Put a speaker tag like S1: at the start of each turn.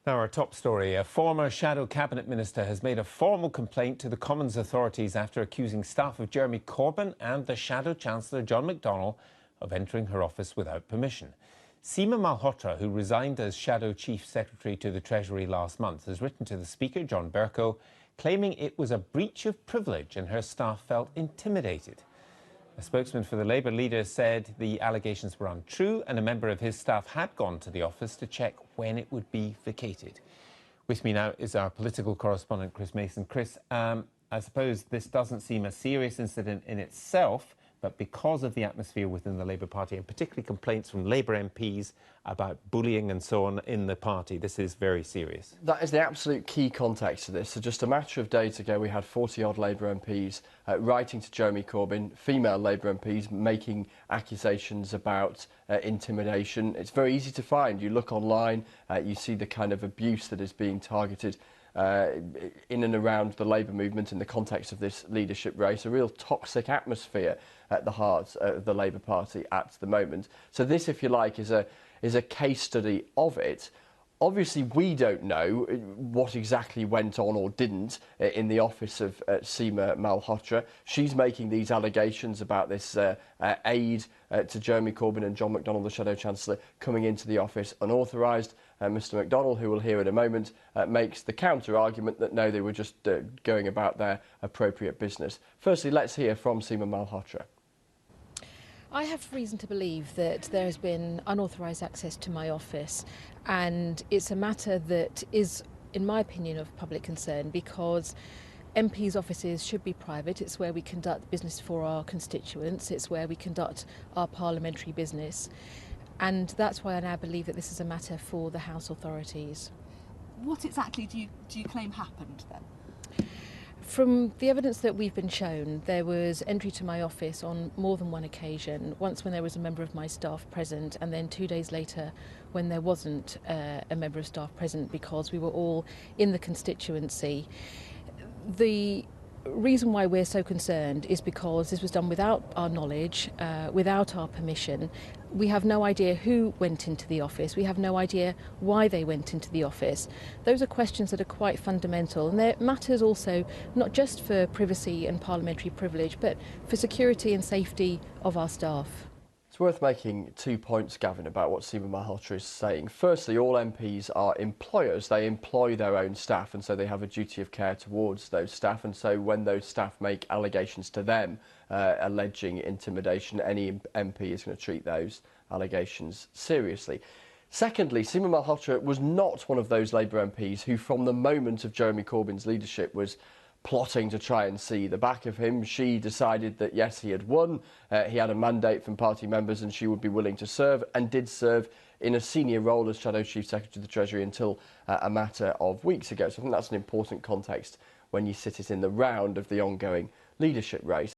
S1: Now, our top story. A former shadow cabinet minister has made a formal complaint to the Commons authorities after accusing staff of Jeremy Corbyn and the shadow chancellor John McDonnell of entering her office without permission. Seema Malhotra, who resigned as shadow chief secretary to the Treasury last month, has written to the Speaker, John Bercow, claiming it was a breach of privilege and her staff felt intimidated. A spokesman for the Labour leader said the allegations were untrue and a member of his staff had gone to the office to check when it would be vacated. With me now is our political correspondent, Chris Mason. Chris, I suppose this doesn't seem a serious incident in itself, but because of the atmosphere within the Labour Party, and particularly complaints from Labour MPs about bullying and so on in the party, this is very serious.
S2: That is the absolute key context to this. So just a matter of days ago, we had 40-odd Labour MPs writing to Jeremy Corbyn, female Labour MPs, making accusations about intimidation. It's very easy to find. You look online, you see the kind of abuse that is being targeted in and around the Labour movement in the context of this leadership race, a real toxic atmosphere at the heart of the Labour Party at the moment. So this, if you like, is a case study of it. Obviously, we don't know what exactly went on or didn't in the office of Seema Malhotra. She's making these allegations about this aid to Jeremy Corbyn and John McDonnell, the Shadow Chancellor, coming into the office unauthorised. Mr McDonnell, who we'll hear in a moment, makes the counter-argument that no, they were just going about their appropriate business. Firstly, let's hear from Seema Malhotra.
S3: I have reason to believe that there has been unauthorised access to my office, and it's a matter that is, in my opinion, of public concern because MPs' offices should be private. It's where we conduct business for our constituents. It's where we conduct our parliamentary business. And that's why I now believe that this is a matter for the House authorities.
S4: What exactly do you claim happened then?
S3: From the evidence that we've been shown, there was entry to my office on more than one occasion. Once when there was a member of my staff present, and then 2 days later when there wasn't a member of staff present because we were all in the constituency. The reason why we're so concerned is because this was done without our knowledge, without our permission. We have no idea who went into the office. We have no idea why they went into the office. Those are questions that are quite fundamental, and they're matters also not just for privacy and parliamentary privilege, but for security and safety of our staff.
S2: It's worth making 2 points, Gavin, about what Seema Malhotra is saying. Firstly, all MPs are employers. They employ their own staff, and so they have a duty of care towards those staff. And so when those staff make allegations to them alleging intimidation, any MP is going to treat those allegations seriously. Secondly, Seema Malhotra was not one of those Labour MPs who, from the moment of Jeremy Corbyn's leadership, was plotting to try and see the back of him. She decided that yes, he had won, he had a mandate from party members and she would be willing to serve, and did serve in a senior role as Shadow Chief Secretary of the Treasury until a matter of weeks ago. So I think that's an important context when you sit it in the round of the ongoing leadership race.